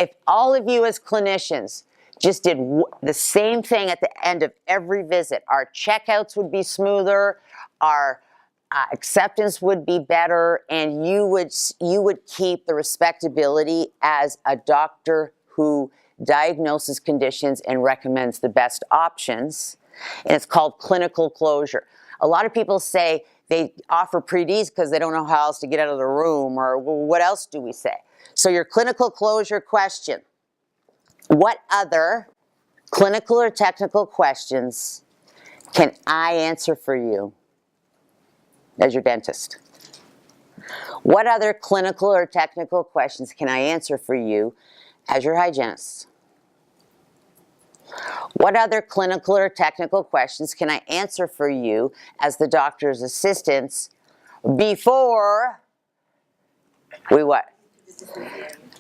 if all of you as clinicians just did the same thing at the end of every visit, our checkouts would be smoother, our acceptance would be better, and you would keep the respectability as a doctor who diagnoses conditions and recommends the best options. And it's called clinical closure. A lot of people say they offer pre-Ds because they don't know how else to get out of the room, or well, what else do we say? So your clinical closure question: what other clinical or technical questions can I answer for you as your dentist? What other clinical or technical questions can I answer for you as your hygienist? What other clinical or technical questions can I answer for you as the doctor's assistants before we what?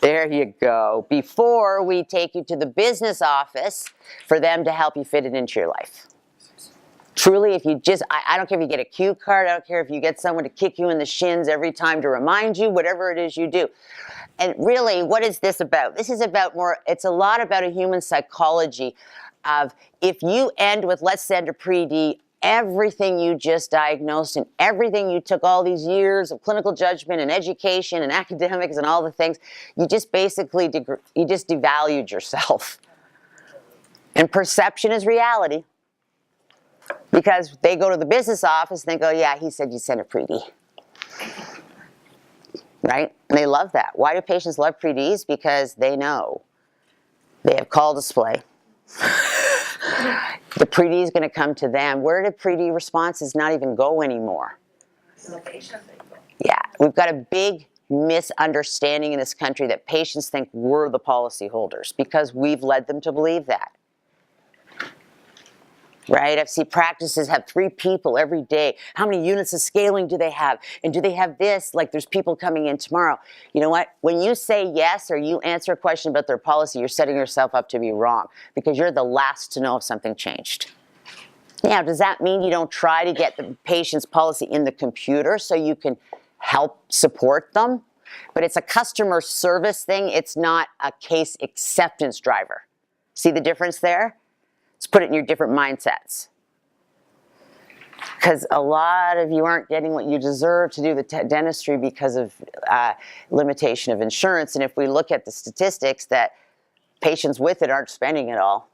There you go. Before we take you to the business office for them to help you fit it into your life. Truly, if you just, I don't care if you get a cue card, I don't care if you get someone to kick you in the shins every time to remind you, whatever it is you do. And really, what is this about? This is about more, it's a lot about a human psychology of if you end with, let's send a pre-D, everything you just diagnosed and everything you took all these years of clinical judgment and education and academics and all the things, you just basically, you just devalued yourself. And perception is reality. Because they go to the business office and they go, yeah, he said you sent a pre-D. Right? And they love that. Why do patients love pre-Ds? Because they know they have call display. The pre-D is going to come to them. Where did pre-D responses not even go anymore? Yeah, we've got a big misunderstanding in this country that patients think we're the policy holders because we've led them to believe that. Right? I've seen practices have 3 people every day. How many units of scaling do they have? And do they have this? Like there's people coming in tomorrow. You know what? When you say yes or you answer a question about their policy, you're setting yourself up to be wrong because you're the last to know if something changed. Now, does that mean you don't try to get the patient's policy in the computer so you can help support them? But it's a customer service thing. It's not a case acceptance driver. See the difference there? Let's put it in your different mindsets. Because a lot of you aren't getting what you deserve to do the dentistry because of limitation of insurance. And if we look at the statistics that patients with it aren't spending it all.